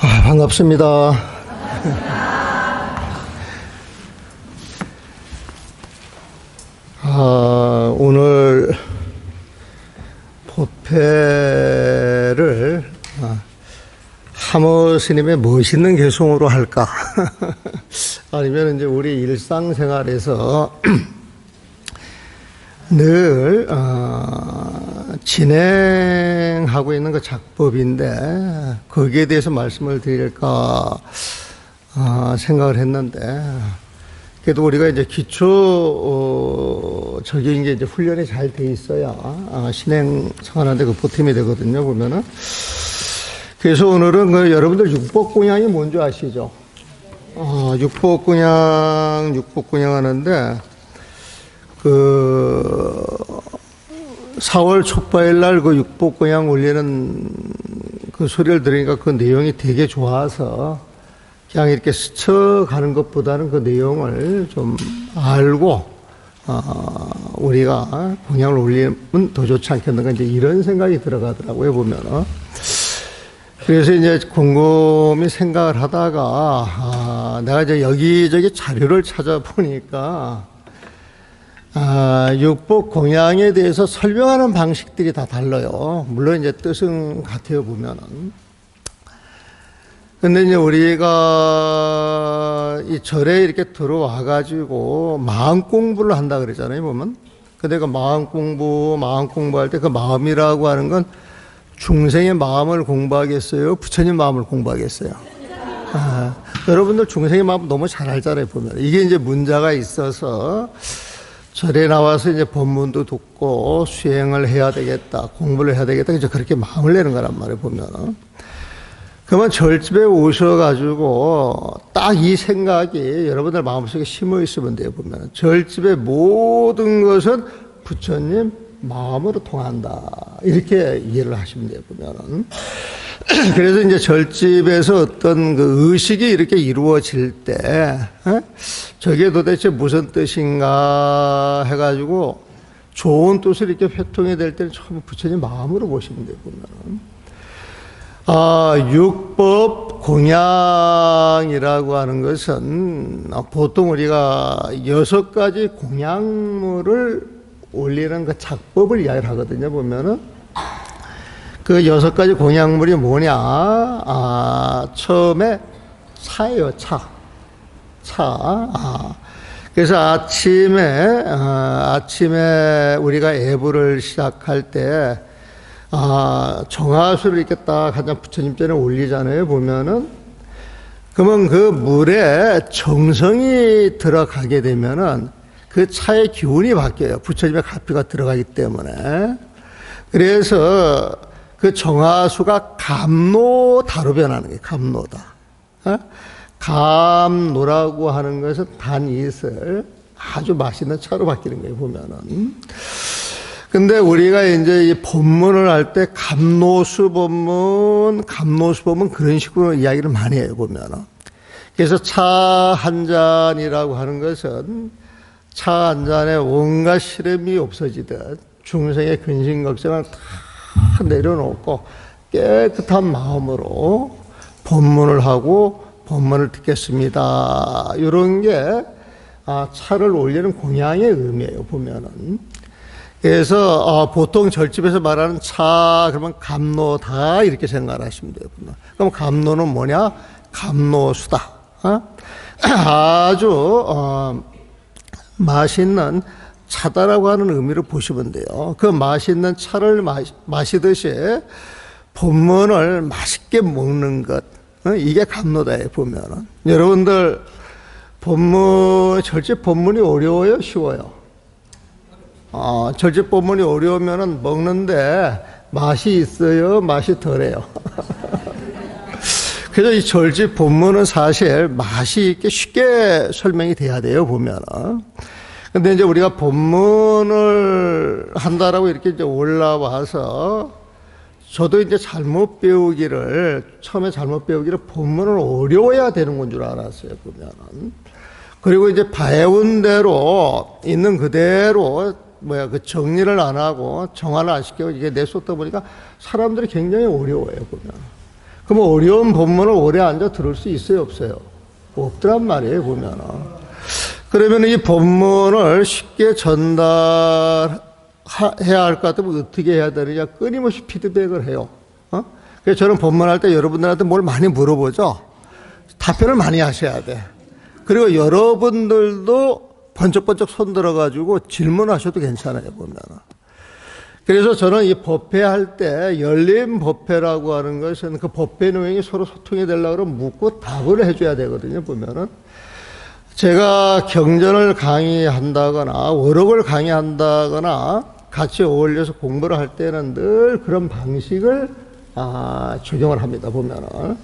반갑습니다. 오늘 법회를 하모 스님의 멋있는 개송으로 할까? 아니면 이제 우리 일상생활에서 늘 진행하고 있는 그 작법인데 거기에 대해서 말씀을 드릴까 생각을 했는데, 그래도 우리가 이제 기초적인 게 이제 훈련이 잘 돼 있어야 신행하는데 그 보탬이 되거든요, 보면은. 그래서 오늘은 그 여러분들 육법공양이 뭔지 아시죠? 육법공양 하는데, 4월 촉바일 날 그 육법공양 올리는 그 소리를 들으니까 그 내용이 되게 좋아서 그냥 이렇게 스쳐가는 것보다는 그 내용을 좀 알고, 우리가 공양을 올리면 더 좋지 않겠는가, 이제 이런 생각이 들어가더라고요, 보면은. 그래서 이제 곰곰이 생각을 하다가, 내가 이제 여기저기 자료를 찾아보니까, 육법 공양에 대해서 설명하는 방식들이 다 달라요. 물론 이제 뜻은 같아요, 보면은. 근데 이제 우리가 이 절에 이렇게 들어와가지고 마음 공부를 한다 그러잖아요, 보면. 근데 그 마음 공부할 때 그 마음이라고 하는 건 중생의 마음을 공부하겠어요? 부처님 마음을 공부하겠어요? 여러분들 중생의 마음 너무 잘 알잖아요, 보면. 이게 이제 문제가 있어서 절에 나와서 이제 법문도 듣고 수행을 해야 되겠다, 공부를 해야 되겠다, 이제 그렇게 마음을 내는 거란 말이에요, 보면은. 그러면 절집에 오셔가지고 딱 이 생각이 여러분들 마음속에 심어 있으면 돼요, 보면. 절집의 모든 것은 부처님 마음으로 통한다, 이렇게 이해를 하시면 돼요, 보면은. 그래서 이제 절집에서 어떤 그 의식이 이렇게 이루어질 때, 저게 도대체 무슨 뜻인가 해가지고 좋은 뜻을 이렇게 회통이 될 때는 처음 부처님 마음으로 보시면 돼요, 보면은. 육법 공양이라고 하는 것은 보통 우리가 6가지 공양물을 올리는 그 작법을 이야기를 하거든요, 보면은. 그 6가지 공양물이 뭐냐? 처음에 차예요, 차. 그래서 아침에 우리가 애부를 시작할 때, 정화수를 이렇게 딱 한 잔 부처님 전에 올리잖아요, 보면은. 그러면 그 물에 정성이 들어가게 되면은 그 차의 기운이 바뀌어요. 부처님의 가피가 들어가기 때문에. 그래서 그 정화수가 감노다로 변하는 거예요, 감노다. 감노라고 하는 것은 단이슬, 아주 맛있는 차로 바뀌는 거예요, 보면은. 근데 우리가 이제 이 법문을 할 때 감노수 법문 그런 식으로 이야기를 많이 해요, 보면은. 그래서 차 한 잔이라고 하는 것은 차 한 잔에 온갖 시름이 없어지듯 중생의 근심 걱정을 다 내려놓고 깨끗한 마음으로 법문을 하고 법문을 듣겠습니다, 이런 게 차를 올리는 공양의 의미예요, 보면은. 그래서 보통 절집에서 말하는 차 그러면 감노다, 이렇게 생각하시면 돼요. 그럼 감노는 뭐냐? 감노수다. 아주 맛있는 차다라고 하는 의미로 보시면 돼요. 그 맛있는 차를 마시듯이 법문을 맛있게 먹는 것, 이게 감노다예요, 보면은. 여러분들 절집 법문이 어려워요, 쉬워요? 절집 법문이 어려우면은 먹는데 맛이 있어요, 맛이 덜해요? 그래서 이 절집 법문은 사실 맛이 있게 쉽게 설명이 돼야 돼요, 보면은. 근데 이제 우리가 법문을 한다라고 이렇게 이제 올라와서, 저도 이제 처음에 잘못 배우기를 법문을 어려워야 되는 건 줄 알았어요, 보면은. 그리고 이제 배운 대로, 있는 그대로, 그 정리를 안 하고, 정화를 안 시키고, 이게 내쏟다 보니까 사람들이 굉장히 어려워요, 보면. 그럼 어려운 법문을 오래 앉아 들을 수 있어요, 없어요? 없더란 말이에요, 보면은. 그러면 이 법문을 쉽게 전달해야 할 것 같으면 어떻게 해야 되느냐? 끊임없이 피드백을 해요. 그래서 저는 법문할 때 여러분들한테 뭘 많이 물어보죠? 답변을 많이 하셔야 돼. 그리고 여러분들도 번쩍번쩍 손 들어가지고 질문하셔도 괜찮아요, 보면은. 그래서 저는 이 법회 할 때 열린 법회라고 하는 것은 그 법회 내용이 서로 소통이 되려고 그러면 묻고 답을 해줘야 되거든요, 보면은. 제가 경전을 강의한다거나 워록을 강의한다거나 같이 어울려서 공부를 할 때는 늘 그런 방식을 적용을 합니다, 보면은.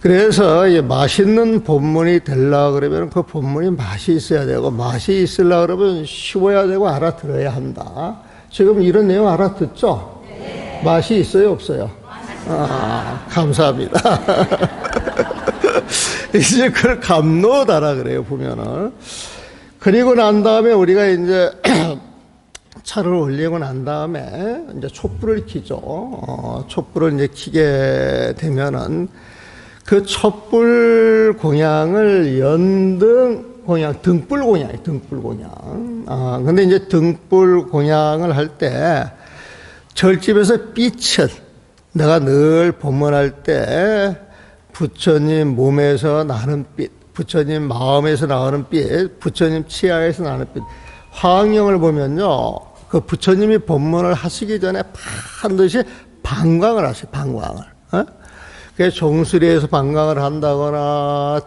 그래서 맛있는 법문이 되려고 그러면 그 법문이 맛이 있어야 되고, 맛이 있으려고 그러면 쉬워야 되고 알아들어야 한다. 지금 이런 내용 알아듣죠? 네. 맛이 있어요, 없어요? 감사합니다. 이제 그걸 감노다라 그래요, 보면은. 그리고 난 다음에 우리가 이제 차를 올리고 난 다음에 이제 촛불을 켜죠. 촛불을 이제 켜게 되면은 그 촛불 공양을 연등 공양, 등불 공양이에요, 등불 공양. 근데 이제 등불 공양을 할 때 절집에서 빛은 내가 늘 법문할 때 부처님 몸에서 나는 빛, 부처님 마음에서 나오는 빛, 부처님 치아에서 나는 빛. 화엄경을 보면요, 그 부처님이 법문을 하시기 전에 반드시 방광을 하세요, 방광을. 그래서 종수리에서 방광을 한다거나,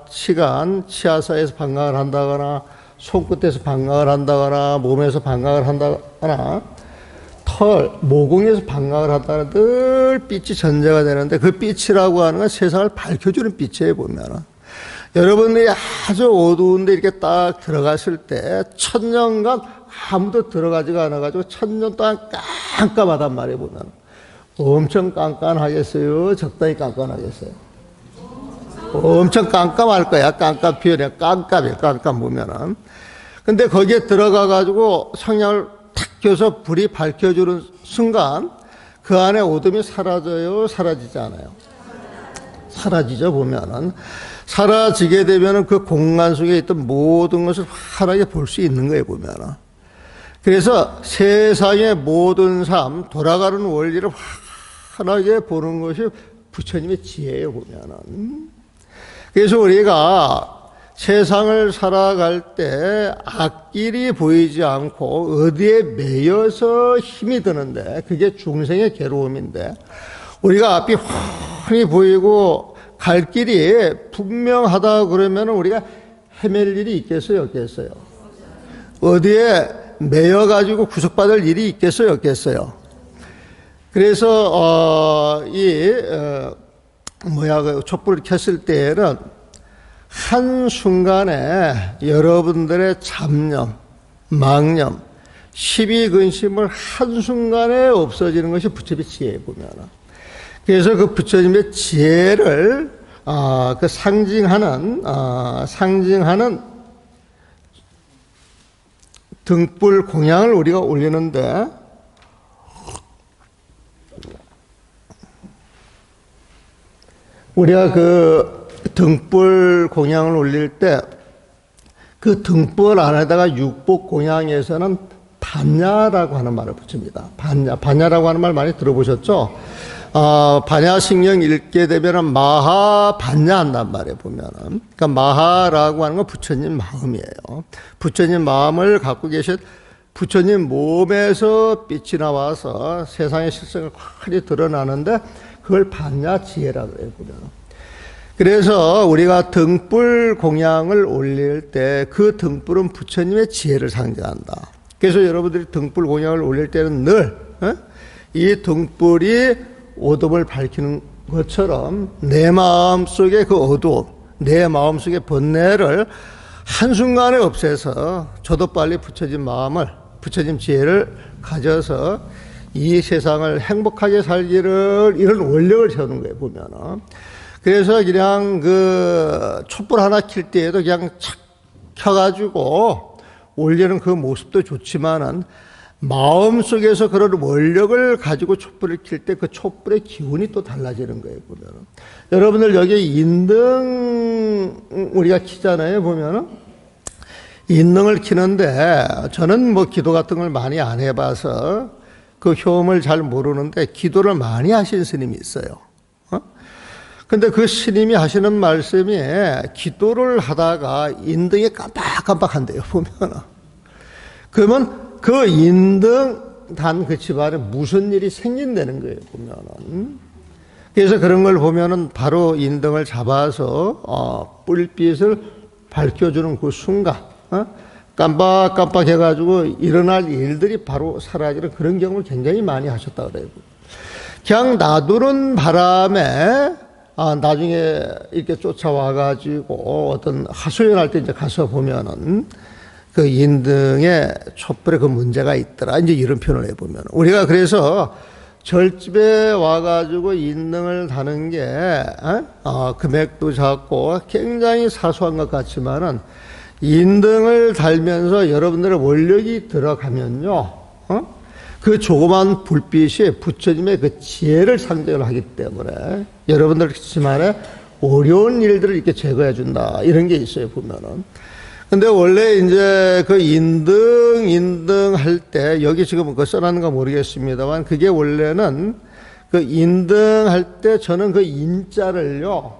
치아사에서 방광을 한다거나, 손끝에서 방광을 한다거나, 몸에서 방광을 한다거나, 모공에서 방광을 한다거나, 늘 빛이 전제가 되는데, 그 빛이라고 하는 건 세상을 밝혀주는 빛이에요, 보면은. 여러분들이 아주 어두운데 이렇게 딱 들어갔을 때, 1000년간 아무도 들어가지가 않아가지고, 1000년 동안 깜깜하단 말이에요, 보면은. 엄청 깜깜하겠어요? 적당히 깜깜하겠어요? 엄청 깜깜할 거야. 깜깜 표현이야. 깜깜이야. 깜깜 보면은. 근데 거기에 들어가가지고 성냥을 탁 켜서 불이 밝혀주는 순간 그 안에 어둠이 사라져요? 사라지지 않아요? 사라지죠, 보면은. 사라지게 되면은 그 공간 속에 있던 모든 것을 환하게 볼 수 있는 거예요, 보면은. 그래서 세상의 모든 삶, 돌아가는 원리를 환하게 보는 것이 부처님의 지혜예요, 보면은. 그래서 우리가 세상을 살아갈 때 앞길이 보이지 않고 어디에 매여서 힘이 드는데 그게 중생의 괴로움인데, 우리가 앞이 훤히 보이고 갈 길이 분명하다 그러면 우리가 헤맬 일이 있겠어요, 없겠어요? 어디에 매여가지고 구속받을 일이 있겠어요, 없겠어요? 그래서 그 촛불을 켰을 때에는 한순간에 여러분들의 잡념, 망념, 시비근심을 한순간에 없어지는 것이 부처님의 지혜에 보면. 그래서 그 부처님의 지혜를 그 상징하는 등불 공양을 우리가 올리는데, 우리가 그 등불 공양을 올릴 때 그 등불 안에다가 육복 공양에서는 반야라고 하는 말을 붙입니다. 반야라고 하는 말 많이 들어보셨죠? 반야신경 읽게 되면은 마하반야 한단 말이에요, 보면은. 그러니까 마하라고 하는 건 부처님 마음이에요. 부처님 마음을 갖고 계신 부처님 몸에서 빛이 나와서 세상의 실성을 확히 드러나는데 그걸 반야 지혜라고 해요, 보면은. 그래서 우리가 등불 공양을 올릴 때 그 등불은 부처님의 지혜를 상징한다. 그래서 여러분들이 등불 공양을 올릴 때는 늘 이 등불이 어둠을 밝히는 것처럼 내 마음속에 그 어두움, 내 마음속의 번뇌를 한순간에 없애서 저도 빨리 부처님 마음을, 부처님 지혜를 가져서 이 세상을 행복하게 살기를, 이런 원력을 세우는 거예요, 보면은. 그래서 그냥 그 촛불 하나 킬 때에도 그냥 착 켜가지고 올리는 그 모습도 좋지만은 마음속에서 그런 원력을 가지고 촛불을 켤 때 그 촛불의 기운이 또 달라지는 거예요, 보면은. 여러분들 여기 인등 우리가 켜잖아요, 보면은. 인등을 켜는데 저는 뭐 기도 같은 걸 많이 안 해봐서 그 효험을 잘 모르는데 기도를 많이 하신 스님이 있어요. 근데 그 스님이 하시는 말씀이 기도를 하다가 인등이 깜빡깜빡한대요, 보면은. 그러면 그 인등 단 그 집안에 무슨 일이 생긴다는 거예요, 보면은. 그래서 그런 걸 보면은 바로 인등을 잡아서 뿔빛을 밝혀주는 그 순간, 깜빡깜빡 해가지고 일어날 일들이 바로 사라지는 그런 경험을 굉장히 많이 하셨다 그래요. 그냥 놔두는 바람에 나중에 이렇게 쫓아와가지고 어떤 하소연할 때 이제 가서 보면은 그 인등에 촛불에 그 문제가 있더라. 이제 이런 표현을 해보면. 우리가 그래서 절집에 와가지고 인등을 다는 게, 금액도 작고 굉장히 사소한 것 같지만은 인등을 달면서 여러분들의 원력이 들어가면요, 그 조그만 불빛이 부처님의 그 지혜를 상징을 하기 때문에 여러분들 집안에 어려운 일들을 이렇게 제거해 준다. 이런 게 있어요, 보면은. 근데 원래 이제 그 인등 할 때, 여기 지금 그거 써놨는가 모르겠습니다만, 그게 원래는 그 인등 할 때 저는 그 인자를요,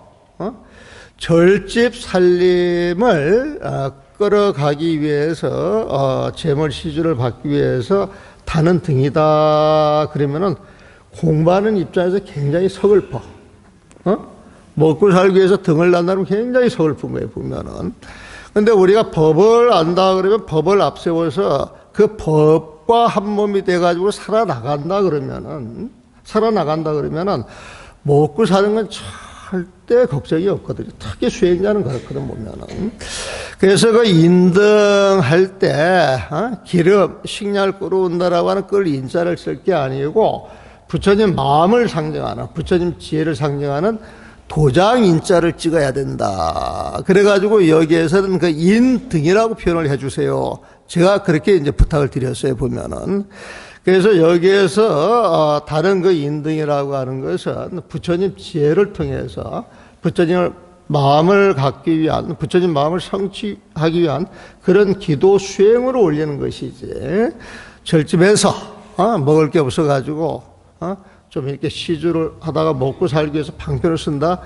절집 살림을 끌어가기 위해서, 재물 시주를 받기 위해서 다는 등이다. 그러면은 공부하는 입장에서 굉장히 서글퍼. 먹고 살기 위해서 등을 난다면 굉장히 서글픈 거예요, 보면은. 근데 우리가 법을 안다 그러면 법을 앞세워서 그 법과 한 몸이 돼가지고 살아나간다 그러면은 먹고 사는 건 절대 걱정이 없거든요. 특히 수행자는 그렇거든, 보면은. 그래서 그 인등할 때, 기름, 식량을 끌어온다라고 하는 끌 인자를 쓸 게 아니고 부처님 마음을 상징하는, 부처님 지혜를 상징하는 도장 인자를 찍어야 된다. 그래가지고 여기에서는 그 인등이라고 표현을 해주세요. 제가 그렇게 이제 부탁을 드렸어요, 보면은. 그래서 여기에서 다른 그 인등이라고 하는 것은 부처님 지혜를 통해서 부처님을 마음을 갖기 위한, 부처님 마음을 성취하기 위한 그런 기도 수행으로 올리는 것이지. 절집에서 먹을 게 없어가지고 좀 이렇게 시주를 하다가 먹고 살기 위해서 방편을 쓴다?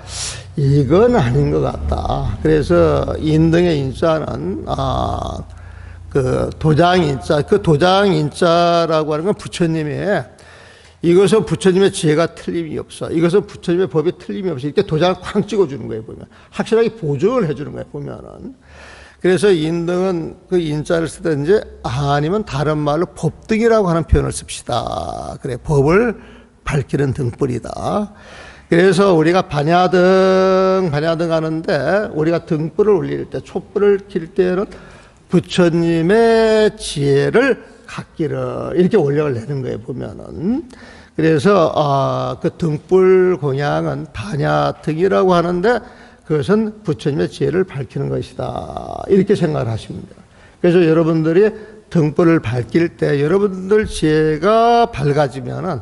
이건 아닌 것 같다. 그래서 인등의 인자는, 그 도장 인자, 그 도장 인자라고 하는 건 부처님의, 이것은 부처님의 지혜가 틀림이 없어. 이것은 부처님의 법이 틀림이 없어. 이렇게 도장을 쾅 찍어주는 거예요, 보면. 확실하게 보증을 해주는 거예요, 보면은. 그래서 인등은 그 인자를 쓰든지 아니면 다른 말로 법등이라고 하는 표현을 씁시다. 그래, 법을 밝히는 등불이다. 그래서 우리가 반야등 하는데 우리가 등불을 올릴 때, 촛불을 켤 때는 부처님의 지혜를 갖기를 이렇게 원력을 내는 거예요, 보면은. 그래서 그 등불 공양은 반야등이라고 하는데 그것은 부처님의 지혜를 밝히는 것이다. 이렇게 생각을 하십니다. 그래서 여러분들이 등불을 밝힐 때 여러분들 지혜가 밝아지면은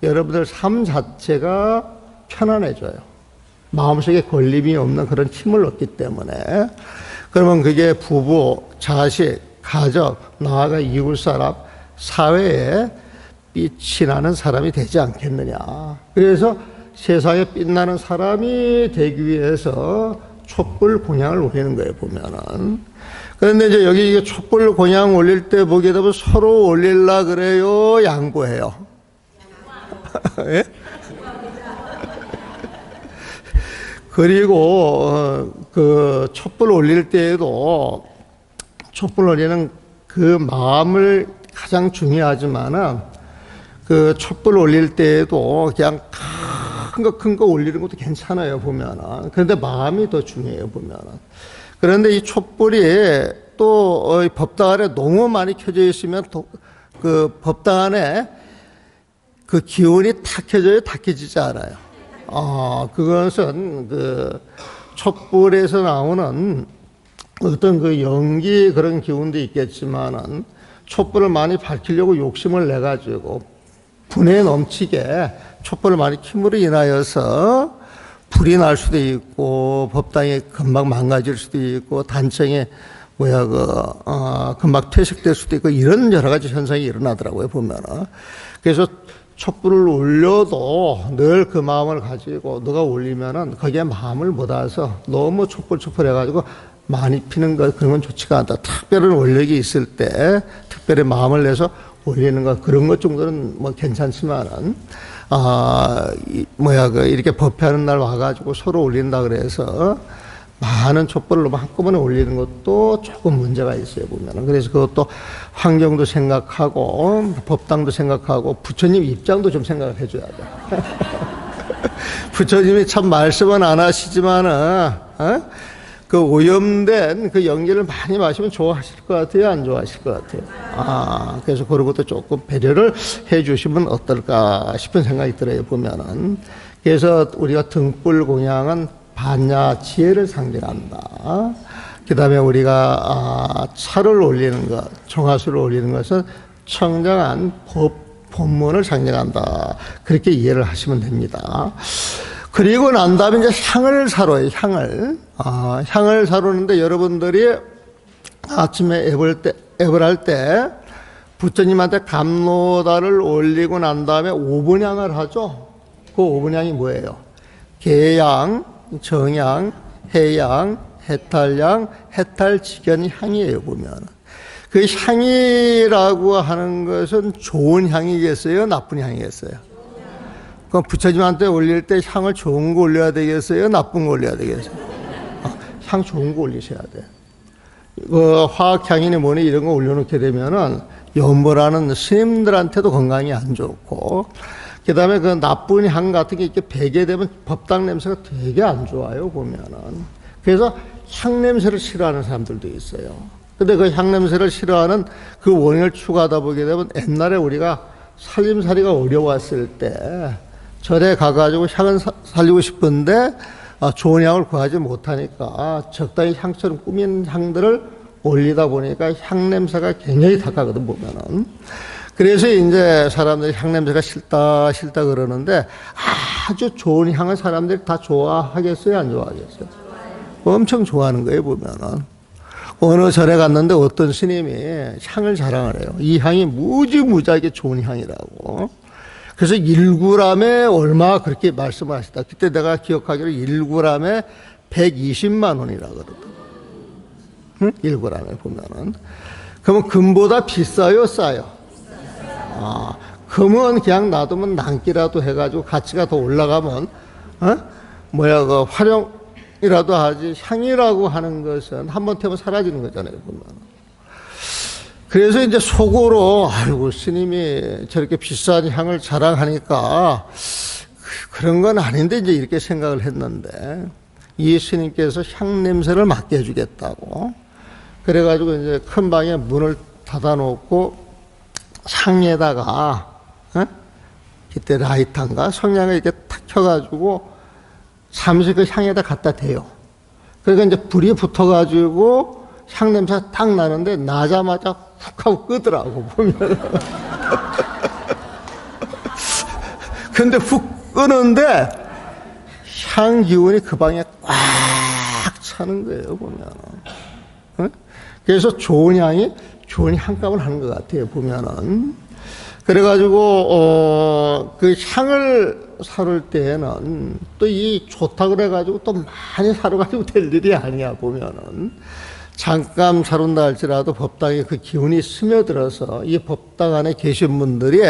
여러분들 삶 자체가 편안해져요. 마음속에 걸림이 없는 그런 힘을 얻기 때문에. 그러면 그게 부부, 자식, 가족, 나아가 이웃 사람, 사회에 빛이 나는 사람이 되지 않겠느냐. 그래서 세상에 빛나는 사람이 되기 위해서 촛불 공양을 올리는 거예요, 보면은. 그런데 이제 여기 촛불 공양 올릴 때 보게 되면 서로 올릴라 그래요, 양보해요? 예? 그리고 그 촛불 올릴 때에도 촛불 올리는 그 마음을 가장 중요하지만은 그 촛불 올릴 때에도 그냥 큰 거 올리는 것도 괜찮아요, 보면은. 그런데 마음이 더 중요해요, 보면은. 그런데 이 촛불이 또 법당 안에 너무 많이 켜져 있으면 그 법당 안에 그 기운이 탁 켜져요? 탁 켜지지 않아요. 그것은 그 촛불에서 나오는 어떤 그 연기 그런 기운도 있겠지만은 촛불을 많이 밝히려고 욕심을 내가지고 분에 넘치게 촛불을 많이 킴으로 인하여서 불이 날 수도 있고 법당이 금방 망가질 수도 있고 단청에 금방 퇴색될 수도 있고 이런 여러 가지 현상이 일어나더라고요, 보면은. 그래서 촛불을 올려도 늘 그 마음을 가지고 너가 올리면은 거기에 마음을 묻어서 너무 촛불 해가지고 많이 피는 것 그런 건 좋지가 않다. 특별한 원력이 있을 때 특별히 마음을 내서 올리는 것 그런 것 정도는 뭐 괜찮지만은 이렇게 법회하는 날 와가지고 서로 올린다 그래서 많은 촛불을 너무 한꺼번에 올리는 것도 조금 문제가 있어요, 보면은. 그래서 그것도 환경도 생각하고, 법당도 생각하고, 부처님 입장도 좀 생각을 해줘야 돼. 부처님이 참 말씀은 안 하시지만은, 그 오염된 그 연기를 많이 마시면 좋아하실 것 같아요? 안 좋아하실 것 같아요? 그래서 그런 것도 조금 배려를 해 주시면 어떨까 싶은 생각이 들어요, 보면은. 그래서 우리가 등불 공양은 반야 지혜를 상징한다. 그 다음에 우리가 차를 올리는 것, 정화수를 올리는 것은 청정한 법문을 상징한다. 그렇게 이해를 하시면 됩니다. 그리고 난 다음에 이제 향을 사러요, 향을. 향을 사러는데 여러분들이 아침에 앱을 할 때 부처님한테 감로다를 올리고 난 다음에 5분향을 하죠. 그 5분향이 뭐예요? 계향, 정향, 해향, 해탈향, 해탈직연 향이에요, 보면. 그 향이라고 하는 것은 좋은 향이겠어요? 나쁜 향이겠어요? 그럼 부처님한테 올릴 때 향을 좋은 거 올려야 되겠어요? 나쁜 거 올려야 되겠어요? 향 좋은 거 올리셔야 돼요. 화학향이니 뭐니 이런 거 올려놓게 되면은 연보라는 스님들한테도 건강이 안 좋고, 그 다음에 그 나쁜 향 같은 게 이렇게 배게 되면 법당 냄새가 되게 안 좋아요, 보면은. 그래서 향 냄새를 싫어하는 사람들도 있어요. 근데 그 향 냄새를 싫어하는 그 원인을 추구하다 보게 되면 옛날에 우리가 살림살이가 어려웠을 때 절에 가가지고 향은 살리고 싶은데 좋은 향을 구하지 못하니까 적당히 향처럼 꾸민 향들을 올리다 보니까 향 냄새가 굉장히 탁하거든, 보면은. 그래서 이제 사람들이 향 냄새가 싫다 그러는데 아주 좋은 향을 사람들이 다 좋아하겠어요, 안 좋아하겠어요? 엄청 좋아하는 거예요, 보면은. 어느 절에 갔는데 어떤 스님이 향을 자랑을 해요. 이 향이 무지무지하게 좋은 향이라고. 그래서 1g에 얼마 그렇게 말씀을 하시다. 그때 내가 기억하기로 1g에 120만 원이라 그러거든. 응? 1g에 보면은. 그러면 금보다 비싸요, 싸요? 금은 그냥 놔두면 남기라도 해가지고 가치가 더 올라가면, 그 활용이라도 하지, 향이라고 하는 것은 한번 태우면 사라지는 거잖아요, 보면. 그래서 이제 속으로, 아이고, 스님이 저렇게 비싼 향을 자랑하니까 그런 건 아닌데, 이제 이렇게 생각을 했는데, 이 스님께서 향 냄새를 맡게 해주겠다고. 그래가지고 이제 큰 방에 문을 닫아놓고 상에다가 그때 라이터인가 성냥을 이렇게 탁 켜가지고 잠시 그 향에다 갖다 대요. 그러니까 이제 불이 붙어가지고 향 냄새가 딱 나는데 나자마자 훅 하고 끄더라고, 보면. 근데 훅 끄는데 향 기운이 그 방에 꽉 차는 거예요, 보면. 그래서 좋은 향감을 하는 것 같아요, 보면은. 그래가지고, 그 향을 사를 때에는 또 이 좋다 그래가지고 또 많이 사러가지고 될 일이 아니야, 보면은. 잠깐 사룬다 할지라도 법당에 그 기운이 스며들어서 이 법당 안에 계신 분들이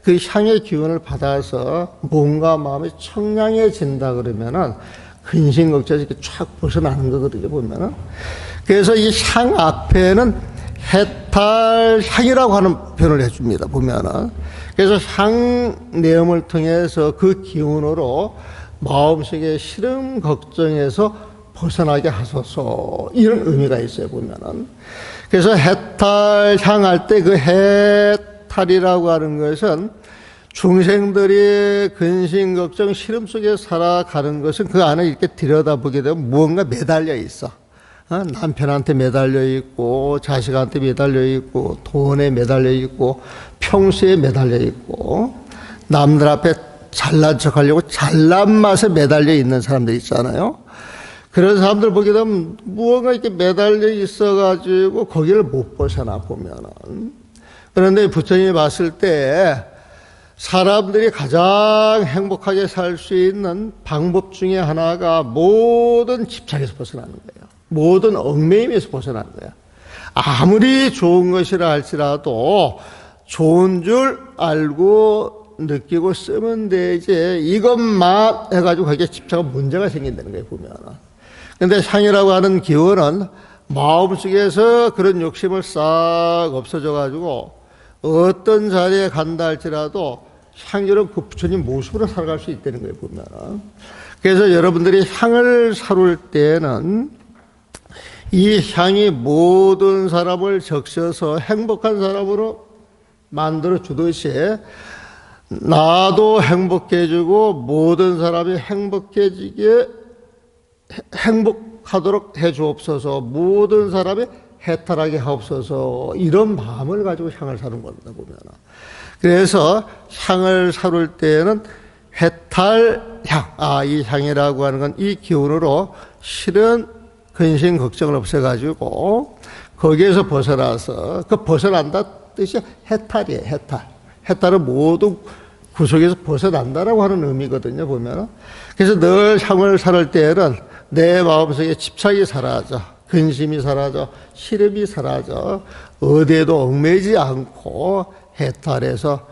그 향의 기운을 받아서 몸과 마음이 청량해진다 그러면은 근심 걱정에서 이렇게 쫙 벗어나는 거거든요, 보면은. 그래서 이 향 앞에는 해탈향이라고 하는 표현을 해줍니다, 보면은. 그래서 향 내음을 통해서 그 기운으로 마음속의 시름 걱정에서 벗어나게 하소서, 이런 의미가 있어요, 보면은. 그래서 해탈향 할 때 그 해탈이라고 하는 것은 중생들이 근심 걱정 시름 속에 살아가는 것은 그 안에 이렇게 들여다보게 되면 무언가 매달려 있어. 남편한테 매달려 있고 자식한테 매달려 있고 돈에 매달려 있고 평소에 매달려 있고 남들 앞에 잘난 척하려고 잘난 맛에 매달려 있는 사람들 있잖아요. 그런 사람들 보게 되면 무언가 이렇게 매달려 있어가지고 거기를 못 벗어나 보면은. 그런데 부처님이 봤을 때 사람들이 가장 행복하게 살 수 있는 방법 중에 하나가 모든 집착에서 벗어나는 거예요. 모든 얽매임에서 벗어나는 거예요. 아무리 좋은 것이라 할지라도 좋은 줄 알고 느끼고 쓰면 되지 이것만 해가지고 거기에 집착은 문제가 생긴다는 거예요, 보면. 근데 향이라고 하는 기운은 마음속에서 그런 욕심을 싹 없어져가지고 어떤 자리에 간다 할지라도 향기는 그 부처님 모습으로 살아갈 수 있다는 거예요, 보면. 그래서 여러분들이 향을 사룰 때는 이 향이 모든 사람을 적셔서 행복한 사람으로 만들어 주듯이 나도 행복해지고 모든 사람이 행복하도록 해 주옵소서, 모든 사람이 해탈하게 하옵소서, 이런 마음을 가지고 향을 사는 겁니다, 보면. 그래서 향을 사룰 때는 해탈향, 이 향이라고 하는 건 이 기운으로 실은 근심 걱정을 없애가지고 거기에서 벗어나서 그 벗어난다 뜻이 해탈이에요, 해탈. 해탈은 모두 구속에서 벗어난다라고 하는 의미거든요, 보면. 그래서 늘 향을 사를 때에는 내 마음속에 집착이 사라져, 근심이 사라져, 시름이 사라져, 어디에도 얽매이지 않고 해탈해서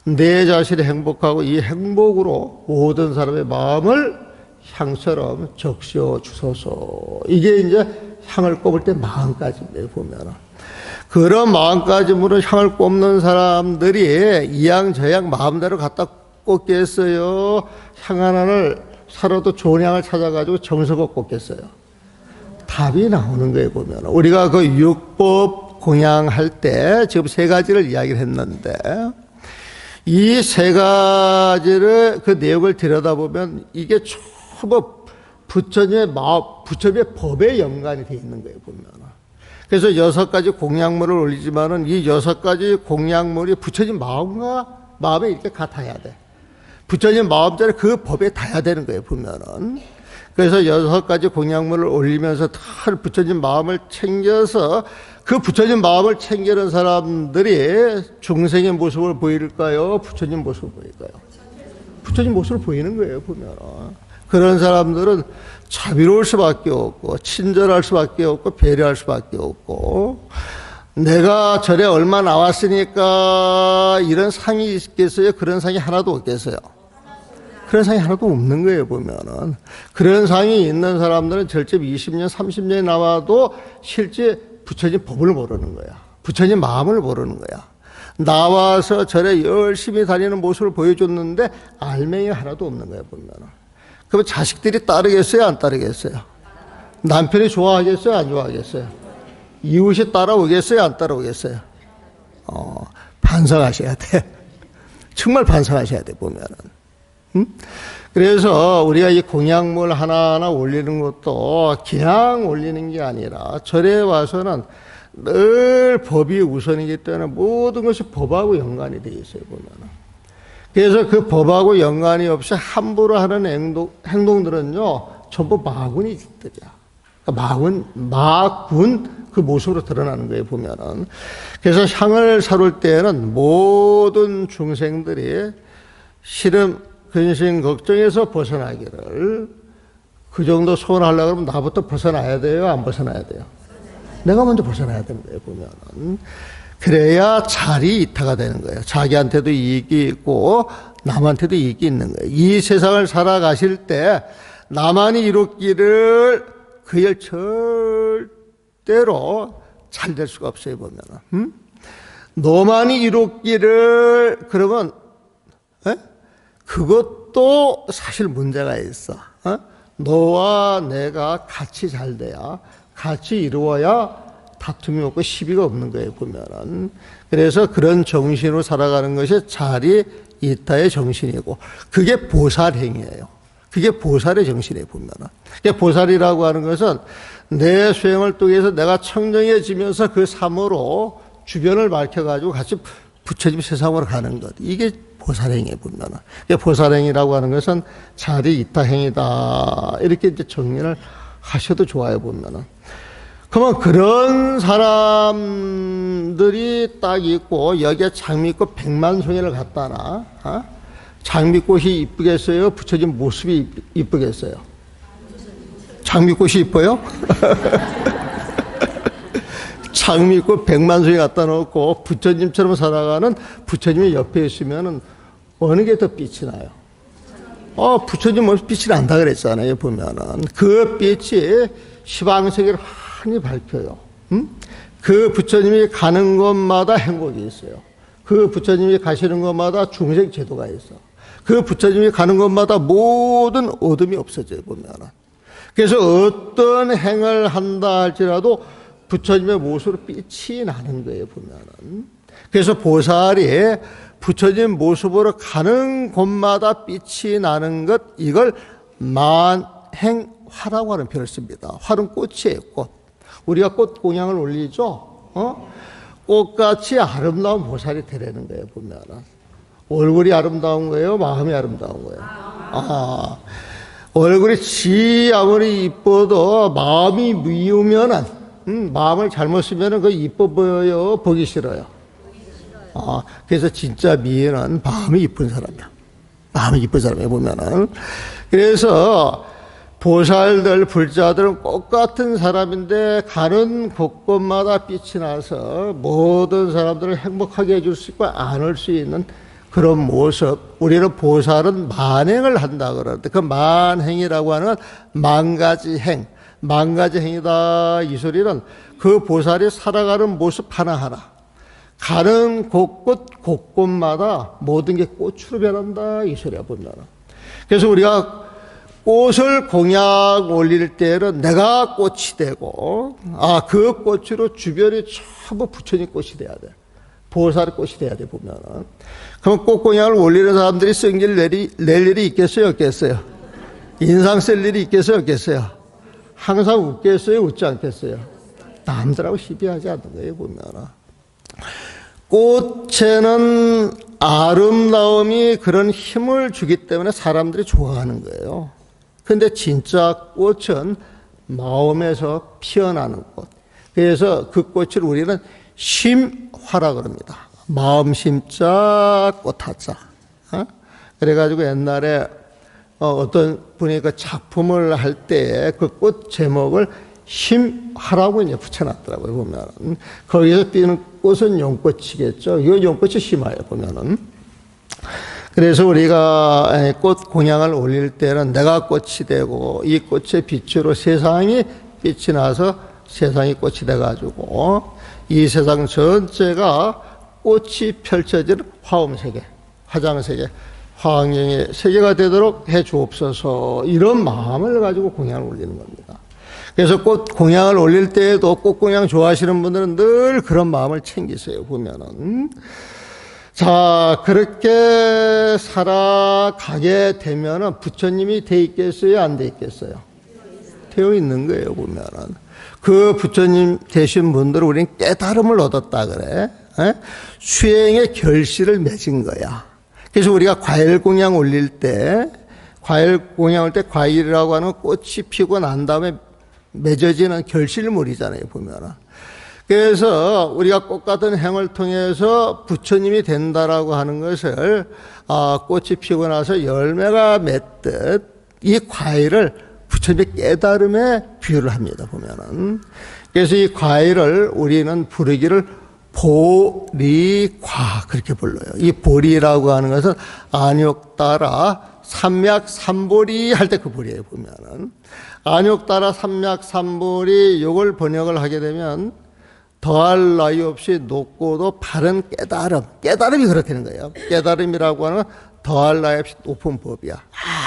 내 자신이 행복하고 이 행복으로 모든 사람의 마음을 향처럼 적셔 주소서. 이게 이제 향을 꼽을 때 마음가짐이에요, 보면. 그런 마음가짐으로 향을 꼽는 사람들이 이양저양 마음대로 갖다 꼽겠어요? 향 하나를 사러도 좋은 향을 찾아가지고 정성껏 꼽겠어요? 답이 나오는 거예요, 보면. 우리가 그 육법 공양할 때 지금 세 가지를 이야기를 했는데 이 세 가지를 그 내용을 들여다보면 이게 전부 부처님의 마음, 부처님의 법에 연관이 되어 있는 거예요, 보면. 그래서 6가지 공양물을 올리지만은 이 6가지 공양물이 부처님 마음과 마음에 이렇게 같아야 돼. 부처님 마음대로 그 법에 닿아야 되는 거예요, 보면은. 그래서 6가지 공양물을 올리면서 다 부처님 마음을 챙겨서 그 부처님 마음을 챙기는 사람들이 중생의 모습을 보일까요? 부처님 모습을 보일까요? 부처님 모습을 보이는 거예요, 보면. 그런 사람들은 자비로울 수밖에 없고 친절할 수밖에 없고 배려할 수밖에 없고 내가 절에 얼마 나왔으니까 이런 상이 있겠어요? 그런 상이 하나도 없겠어요? 그런 상이 하나도 없는 거예요, 보면은. 그런 상이 있는 사람들은 절집 20년, 30년이 나와도 실제 부처님 법을 모르는 거야. 부처님 마음을 모르는 거야. 나와서 절에 열심히 다니는 모습을 보여줬는데 알맹이 하나도 없는 거야, 보면은. 그럼 자식들이 따르겠어요, 안 따르겠어요? 남편이 좋아하겠어요, 안 좋아하겠어요? 이웃이 따라오겠어요, 안 따라오겠어요? 반성하셔야 돼. 정말 반성하셔야 돼, 보면은. 그래서 우리가 이 공양물 하나하나 올리는 것도 그냥 올리는 게 아니라 절에 와서는 늘 법이 우선이기 때문에 모든 것이 법하고 연관이 되어 있어요, 보면은. 그래서 그 법하고 연관이 없이 함부로 하는 행동들은요, 전부 마군이 짓들이야. 그러니까 마군 그 모습으로 드러나는 거예요, 보면은. 그래서 향을 사룰 때에는 모든 중생들이 시름, 근심, 걱정에서 벗어나기를 그 정도 소원하려고 하면 나부터 벗어나야 돼요, 안 벗어나야 돼요? 내가 먼저 벗어나야 됩니다, 보면은. 그래야 자리 이타가 되는 거예요. 자기한테도 이익이 있고 남한테도 이익이 있는 거예요. 이 세상을 살아가실 때 나만이 이롭기를 그 일 절대로 잘 될 수가 없어요, 보면은. 너만이 이롭기를 그러면 그것도 사실 문제가 있어. 너와 내가 같이 잘 돼야, 같이 이루어야 다툼이 없고 시비가 없는 거예요, 보면은. 그래서 그런 정신으로 살아가는 것이 자리 이타의 정신이고, 그게 보살행위예요. 그게 보살의 정신이에요, 보면은. 보살이라고 하는 것은 내 수행을 통해서 내가 청정해지면서 그 삶으로 주변을 밝혀가지고 같이 부처님 세상으로 가는 것. 이게 보살행위에 보면은. 보살행위라고 하는 것은 자리 이타행위다. 이렇게 이제 정리를 하셔도 좋아요, 보면은. 그러면 그런 사람들이 딱 있고, 여기에 장미꽃 백만송이를 갖다 놔. 장미꽃이 이쁘겠어요? 부처님 모습이 이쁘겠어요? 장미꽃이 이뻐요? 장미꽃 백만송이 갖다 놓고 부처님처럼 살아가는 부처님이 옆에 있으면은 어느 게 더 빛이 나요? 부처님 모습 빛이 난다 그랬잖아요, 보면은. 그 빛이 시방세계를 환히 밝혀요. 그 부처님이 가는 곳마다 행복이 있어요. 그 부처님이 가시는 곳마다 중생 제도가 있어. 그 부처님이 가는 곳마다 모든 어둠이 없어져요, 보면은. 그래서 어떤 행을 한다 할지라도 부처님의 모습으로 빛이 나는 거예요, 보면은. 그래서 보살이 부처님 모습으로 가는 곳마다 빛이 나는 것, 이걸 만행화라고 하는 표현을 씁니다. 화는 꽃이에요, 꽃. 우리가 꽃 공양을 올리죠? 꽃같이 아름다운 보살이 되라는 거예요, 보면은. 얼굴이 아름다운 거예요? 마음이 아름다운 거예요? 얼굴이 아무리 이뻐도 마음이 미우면은, 마음을 잘못 쓰면은 그 이뻐 보여요? 보기 싫어요? 그래서 진짜 미인은 마음이 이쁜 사람이야. 마음이 이쁜 사람이야, 보면은. 그래서 보살들, 불자들은 꽃같은 사람인데 가는 곳곳마다 빛이 나서 모든 사람들을 행복하게 해줄 수 있고 안을 수 있는 그런 모습. 우리는 보살은 만행을 한다 그러는데 그 만행이라고 하는 만가지 행, 만가지 행이다. 이 소리는 그 보살이 살아가는 모습 하나하나, 가는 곳곳마다 모든 게 꽃으로 변한다. 이 소리야, 보면. 그래서 우리가 꽃을 공약 올릴 때는 내가 꽃이 되고, 그 꽃으로 주변이 전부 부처님 꽃이 돼야 돼. 보살의 꽃이 돼야 돼, 보면은. 그럼 꽃 공약을 올리는 사람들이 성질 낼 일이 있겠어요, 없겠어요? 인상 쓸 일이 있겠어요, 없겠어요? 항상 웃겠어요, 웃지 않겠어요? 남들하고 시비하지 않는 거예요, 보면은. 꽃에는 아름다움이 그런 힘을 주기 때문에 사람들이 좋아하는 거예요. 근데 진짜 꽃은 마음에서 피어나는 꽃. 그래서 그 꽃을 우리는 심화라 그럽니다. 마음 심자, 꽃 하자. 그래가지고 옛날에 어떤 분이 그 작품을 할 때 그 꽃 제목을 심화라고 이제 붙여놨더라고요, 보면은. 거기서 피는 꽃은 용꽃이겠죠. 이건 용꽃이 심화예요, 보면은. 그래서 우리가 꽃 공양을 올릴 때는 내가 꽃이 되고 이 꽃의 빛으로 세상이 빛이 나서 세상이 꽃이 돼가지고 이 세상 전체가 꽃이 펼쳐지는 화엄세계, 화장세계, 화환경의 세계가 되도록 해 주옵소서. 이런 마음을 가지고 공양을 올리는 겁니다. 그래서 꽃 공양을 올릴 때에도 꽃 공양 좋아하시는 분들은 늘 그런 마음을 챙기세요, 보면은. 자, 그렇게 살아가게 되면은 부처님이 돼 있겠어요? 안 돼 있겠어요? 되어 있는 거예요, 보면은. 그 부처님 되신 분들은 우리는 깨달음을 얻었다 그래. 수행의 결실을 맺은 거야. 그래서 우리가 과일 공양 올릴 때, 과일이라고 하는 꽃이 피고 난 다음에 맺어지는 결실물이잖아요, 보면은. 그래서 우리가 꽃 같은 행을 통해서 부처님이 된다라고 하는 것을 꽃이 피고 나서 열매가 맺듯 이 과일을 부처님의 깨달음에 비유를 합니다, 보면은. 그래서 이 과일을 우리는 부르기를 보리과 그렇게 불러요. 이 보리라고 하는 것은 안욕따라 삼맥삼보리 할 때 그 보리예요, 보면은. 안욕따라 삼맥삼보리 요걸 번역을 하게 되면 더할 나위 없이 높고도 바른 깨달음이 그렇다는 거예요. 깨달음이라고 하는 더할 나위 없이 높은 법이야.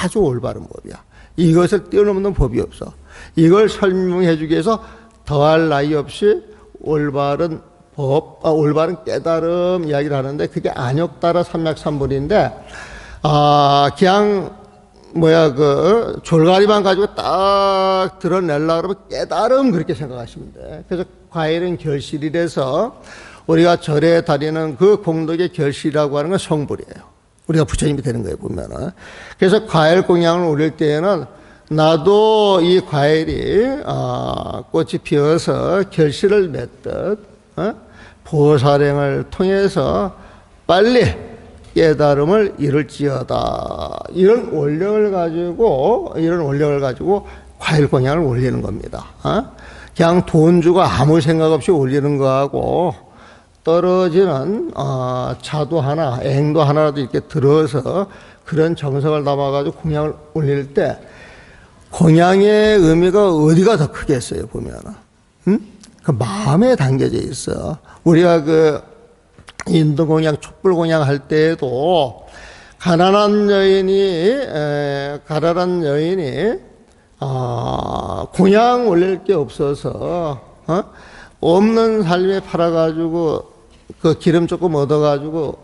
아주 올바른 법이야. 이것을 뛰어넘는 법이 없어. 이걸 설명해 주기 위해서 더할 나위 없이 올바른 법, 올바른 깨달음 이야기를 하는데 그게 안욕따라 삼맥삼보리인데 그냥 졸가리만 가지고 딱 드러내려고 그러면 깨달음 그렇게 생각하시면 돼. 그래서 과일은 결실이라서 우리가 절에 다니는 그 공덕의 결실이라고 하는 건 성불이에요. 우리가 부처님이 되는 거예요, 보면은. 그래서 과일 공양을 올릴 때에는 나도 이 과일이 꽃이 피어서 결실을 맺듯 보살행을 통해서 빨리 깨달음을 이룰지어다. 이런 원력을 가지고 과일 공양을 올리는 겁니다. 그냥 돈 주고 아무 생각 없이 올리는 거하고 떨어지는 자도 하나, 앵도 하나라도 이렇게 들어서 그런 정성을 담아가지고 공양을 올릴 때 공양의 의미가 어디가 더 크겠어요, 보면은. 그 마음에 담겨져 있어. 우리가 인도 공양, 촛불 공양 할 때에도 가난한 여인이 공양 올릴 게 없어서 없는 삶에 팔아가지고 그 기름 조금 얻어가지고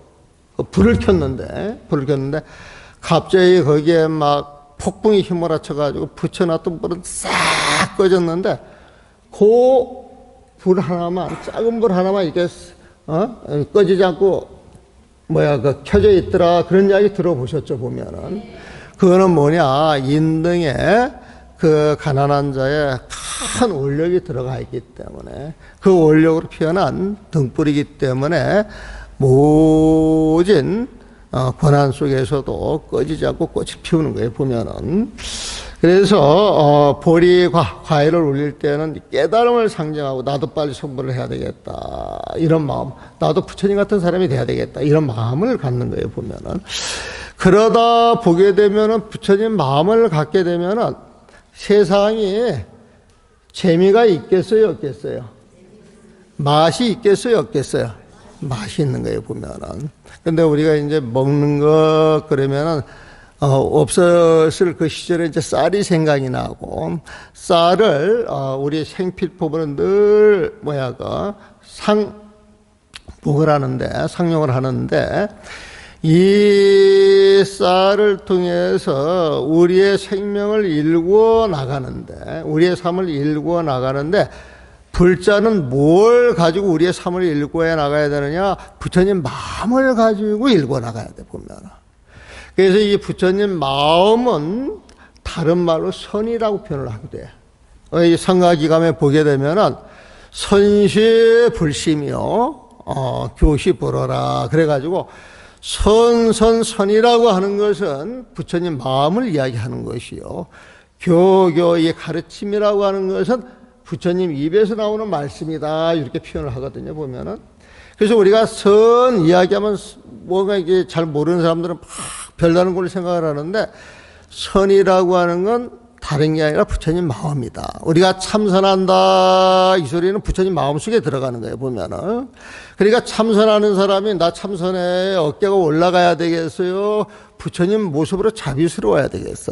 불을 켰는데 갑자기 거기에 막 폭풍이 휘몰아쳐가지고 붙여놨던 불은 싹 꺼졌는데 그 불 하나만, 작은 불 하나만 이렇게 꺼지지 않고 켜져 있더라. 그런 이야기 들어보셨죠, 보면은. 그거는 뭐냐, 인등에 그 가난한 자의 큰 원력이 들어가 있기 때문에 그 원력으로 피어난 등불이기 때문에 모진 고난 속에서도 꺼지지 않고 꽃이 피우는 거예요, 보면은. 그래서 보리 과일을 올릴 때는 깨달음을 상징하고 나도 빨리 성불을 해야 되겠다, 이런 마음, 나도 부처님 같은 사람이 돼야 되겠다, 이런 마음을 갖는 거예요, 보면은. 그러다 보게 되면은, 부처님 마음을 갖게 되면은 세상이 재미가 있겠어요, 없겠어요? 맛이 있겠어요, 없겠어요? 맛이 있는 거예요, 보면은. 근데 우리가 이제 먹는 거 그러면은 없었을 그 시절에 이제 쌀이 생각이 나고, 쌀을 우리 생필품으로 늘 상용을 하는데 이 쌀을 통해서 우리의 생명을 일구어 나가는데, 우리의 삶을 일구어 나가는데, 불자는 뭘 가지고 우리의 삶을 일구어 나가야 되느냐? 부처님 마음을 가지고 일구어 나가야 돼, 보면. 그래서 이 부처님 마음은 다른 말로 선이라고 표현을 하게 돼. 이 상가기감에 보게 되면은 선시불심이요, 교시불어라. 그래가지고 선이라고 하는 것은 부처님 마음을 이야기하는 것이요, 이 가르침이라고 하는 것은 부처님 입에서 나오는 말씀이다, 이렇게 표현을 하거든요, 보면은. 그래서 우리가 선 이야기하면 뭔가 이게 잘 모르는 사람들은 막 별다른 걸 생각을 하는데, 선이라고 하는 건 다른 게 아니라 부처님 마음이다. 우리가 참선한다, 이 소리는 부처님 마음속에 들어가는 거예요, 보면은. 그러니까 참선하는 사람이 나 참선에 어깨가 올라가야 되겠어요, 부처님 모습으로 자비스러워야 되겠어?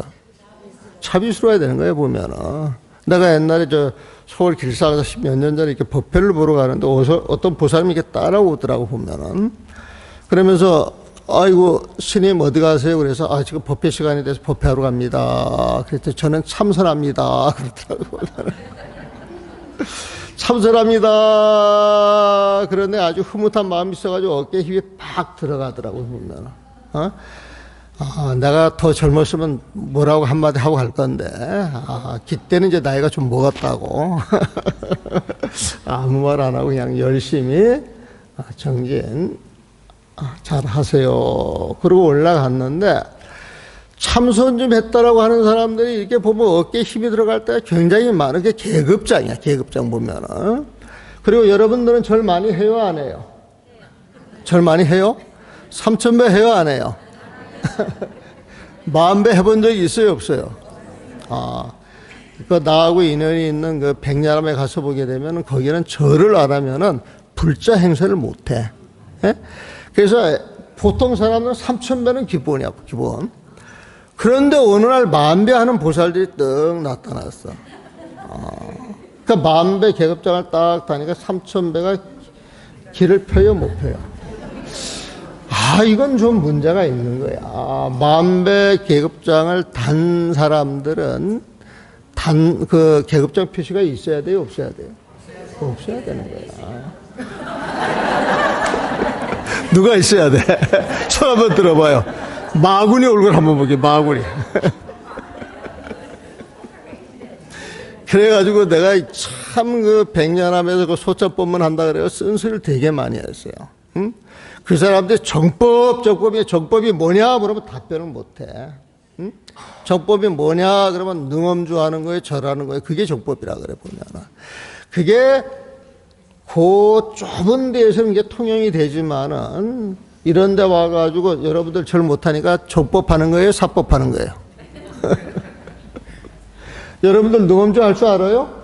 자비스러워야 되는 거예요, 보면은. 내가 옛날에 서울 길상에서 10몇 년 전에 이렇게 법회를 보러 가는데 어떤 보살님이 이렇게 따라오더라고, 보면은. 그러면서 아이고 스님 어디 가세요? 그래서 지금 법회 시간이 돼서 법회하러 갑니다. 그랬더니 저는 참선합니다, 그러더라고. 참선합니다. 그런데 아주 흐뭇한 마음이 있어가지고 어깨에 힘이 팍 들어가더라고, 보면. 내가 더 젊었으면 뭐라고 한마디 하고 갈 건데, 그때는 이제 나이가 좀 먹었다고. 아무 말 안 하고 그냥 열심히 정진 잘 하세요. 그러고 올라갔는데, 참선 좀 했다라고 하는 사람들이 이렇게 보면 어깨에 힘이 들어갈 때가 굉장히 많은 게 계급장이야, 계급장 보면은. 그리고 여러분들은 절 많이 해요, 안 해요? 절 많이 해요? 3000배 해요, 안 해요? 10,000배 해본 적이 있어요, 없어요? 나하고 인연이 있는 그 백야람에 가서 보게 되면 거기는 절을 안 하면은 불자 행세를 못 해. 예? 그래서 보통 사람은 3000배는 기본이야, 기본. 그런데 어느 날 10,000배 하는 보살들이 떡 나타났어. 그러니까 10,000배 계급장을 딱 다니까 3000배가 길을 펴요, 못 펴요? 이건 좀 문제가 있는 거야. 만배 계급장을 단 사람들은 그 계급장 표시가 있어야 돼요, 없어야 돼요? 없어야 되는 거야. 누가 있어야 돼? 손 한번 들어봐요. 마구니 얼굴 한번 보게, 마구니. 그래가지고 내가 참 그 백년하면서 그 소자법문 한다 그래요. 쓴소리를 되게 많이 했어요. 응? 그 사람들 정법이 뭐냐 물으면 답변을 못해. 응? 정법이 뭐냐 그러면 능엄주 하는 거예요, 절하는 거예요. 그게 정법이라 그래 보면. 그게 그 좁은 데에서는 이게 통용이 되지만은 이런 데 와가지고 여러분들 절 못하니까 정법하는 거예요, 사법하는 거예요. 여러분들 능엄주 할 줄 알아요?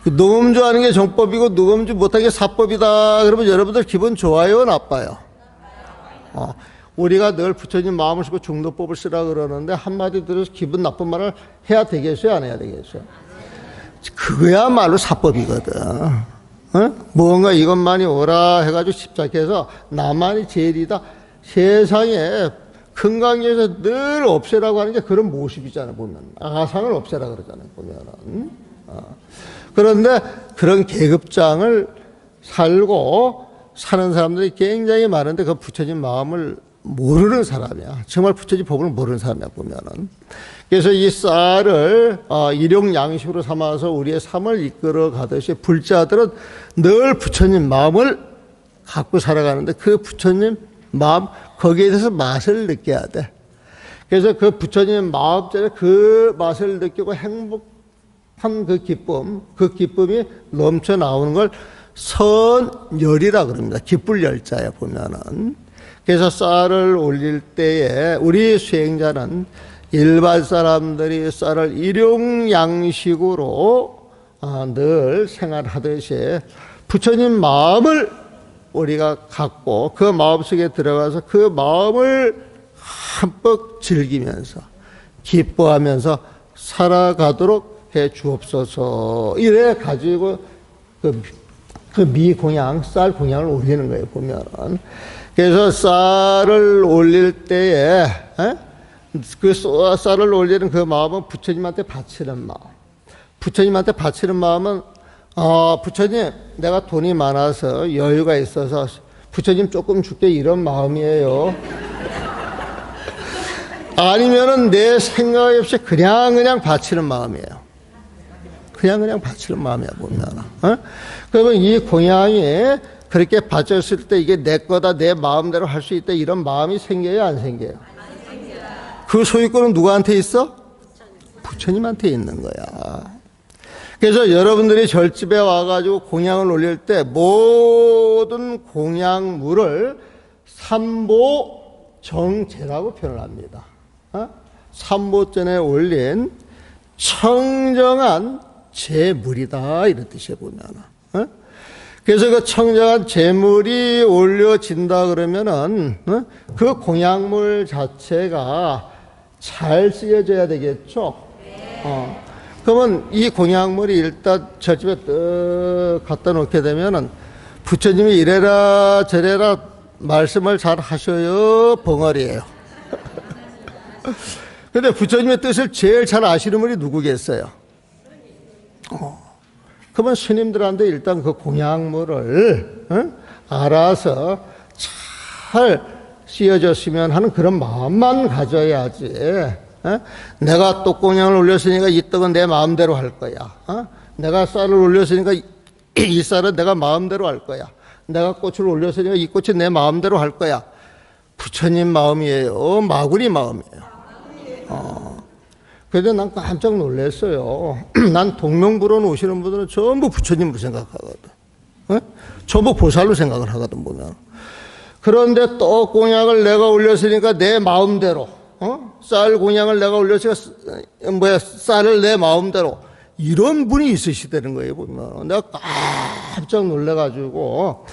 그 능엄주 하는 게 정법이고 능엄주 못하는 게 사법이다 그러면 여러분들 기분 좋아요, 나빠요? 우리가 늘 부처님 마음을 쓰고 중도법을 쓰라 그러는데 한마디 들어서 기분 나쁜 말을 해야 되겠어요, 안 해야 되겠어요? 그거야말로 사법이거든. 뭔가 이것만이 오라 해가지고 집착해서 나만이 제일이다. 세상에 금강경에서 늘 없애라고 하는 게 그런 모습이잖아, 보면. 아상을 없애라 그러잖아요, 보면은. 그런데 그런 계급장을 살고 사는 사람들이 굉장히 많은데 그 부처님 마음을 모르는 사람이야. 정말 부처님 법을 모르는 사람이야, 보면은. 그래서 이 쌀을 일용양식으로 삼아서 우리의 삶을 이끌어 가듯이 불자들은 늘 부처님 마음을 갖고 살아가는데 그 부처님 마음, 거기에 대해서 맛을 느껴야 돼. 그래서 그 부처님 마음자리 그 맛을 느끼고 행복한 그 기쁨이 넘쳐 나오는 걸 선열이라 그럽니다. 기쁠 열자야, 보면은. 그래서 쌀을 올릴 때에 우리 수행자는 일반 사람들이 쌀을 일용양식으로 늘 생활하듯이 부처님 마음을 우리가 갖고 그 마음속에 들어가서 그 마음을 한껏 즐기면서 기뻐하면서 살아가도록 해 주옵소서. 이래 가지고 그 미공양, 쌀 공양을 올리는 거예요, 보면은. 그래서 쌀을 올릴 때에 그 쌀을 올리는 그 마음은 부처님한테 바치는 마음. 부처님한테 바치는 마음은 부처님, 내가 돈이 많아서 여유가 있어서 부처님 조금 줄게, 이런 마음이에요. 아니면은 내 생각 없이 그냥 바치는 마음이에요. 그냥 바치는 마음이야, 보면. 그러면 이 공양이 그렇게 바쳤을 때 이게 내 거다, 내 마음대로 할 수 있다, 이런 마음이 생겨요, 안 생겨요? 그 소유권은 누구한테 있어? 부처님한테 있는 거야. 그래서 여러분들이 절집에 와가지고 공양을 올릴 때 모든 공양물을 삼보정제라고 표현을 합니다. 삼보전에 올린 청정한 제물이다, 이런 뜻이에요, 보면. 그래서 그 청정한 제물이 올려진다 그러면은 그 공양물 자체가 잘 쓰여져야 되겠죠. 그러면 이 공양물이 일단 절집에 떡 갖다 놓게 되면은 부처님이 이래라 저래라 말씀을 잘 하셔요, 벙어리예요. 근데 부처님의 뜻을 제일 잘 아시는 분이 누구겠어요? 그러면 스님들한테 일단 그 공양물을 알아서 잘 씌워졌으면 하는 그런 마음만 가져야지. 내가 떡공양을 올렸으니까 이 떡은 내 마음대로 할 거야. 내가 쌀을 올렸으니까 이 쌀은 내가 마음대로 할 거야. 내가 꽃을 올렸으니까 이 꽃은 내 마음대로 할 거야. 부처님 마음이에요, 마구니 마음이에요. 그래서 난 깜짝 놀랐어요. 난 동명불원 오시는 분들은 전부 부처님으로 생각하거든. 전부 보살로 생각을 하거든, 보면. 그런데 떡 공양을 내가 올렸으니까 내 마음대로, 쌀 공양을 내가 올렸으니까 쌀을 내 마음대로, 이런 분이 있으시다는 거예요, 보면. 내가 깜짝 놀래가지고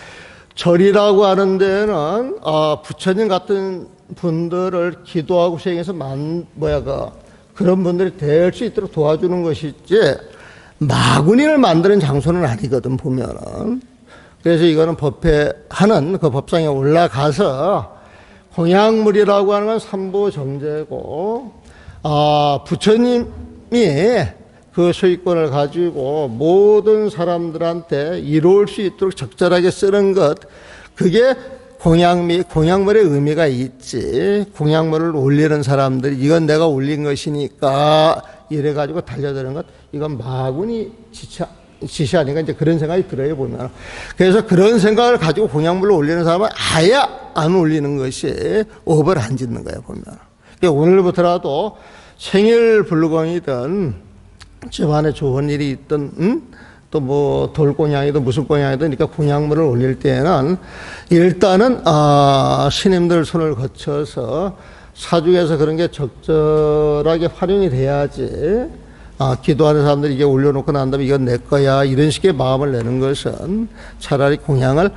절이라고 하는 데는 부처님 같은 분들을 기도하고 수행해서 그런 분들이 될 수 있도록 도와주는 것이지 마구니를 만드는 장소는 아니거든, 보면은. 그래서 이거는 법회하는 그 법상에 올라가서 공약물이라고 하는 건 삼보정제고, 부처님이 그 소유권을 가지고 모든 사람들한테 이로울 수 있도록 적절하게 쓰는 것, 그게 공약물의 의미가 있지. 공약물을 올리는 사람들이 이건 내가 올린 것이니까 이래가지고 달려드는 것, 이건 마구니 지시 아닌가 이제 그런 생각이 들어요, 보면. 그래서 그런 생각을 가지고 공약물을 올리는 사람은 아예 안 올리는 것이 업을 안 짓는 거예요, 보면. 그러니까 오늘부터라도 생일 불공이든 집안에 좋은 일이 있든, 또 뭐 돌공양이든 무슨 공양이든, 그러니까 공약물을 올릴 때는 일단은 스님들 손을 거쳐서 사중에서 그런 게 적절하게 활용이 돼야지. 기도하는 사람들이 이게 올려놓고 난 다음에 이건 내 거야 이런 식의 마음을 내는 것은 차라리 공양을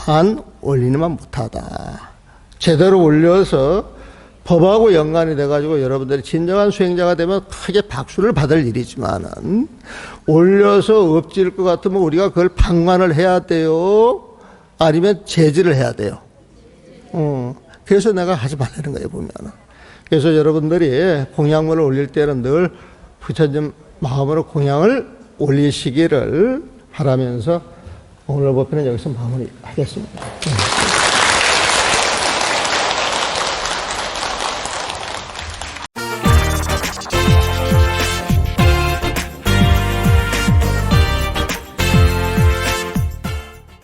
안 올리는만 못하다. 제대로 올려서 법하고 연관이 돼가지고 여러분들이 진정한 수행자가 되면 크게 박수를 받을 일이지만은, 올려서 엎질 것 같으면 우리가 그걸 방관을 해야 돼요? 아니면 제지를 해야 돼요? 그래서 내가 하지 말라는 거예요, 보면. 그래서 여러분들이 공약물을 올릴 때는 늘 부처님 마음으로 공양을 올리시기를 바라면서 오늘 법회는 여기서 마무리하겠습니다.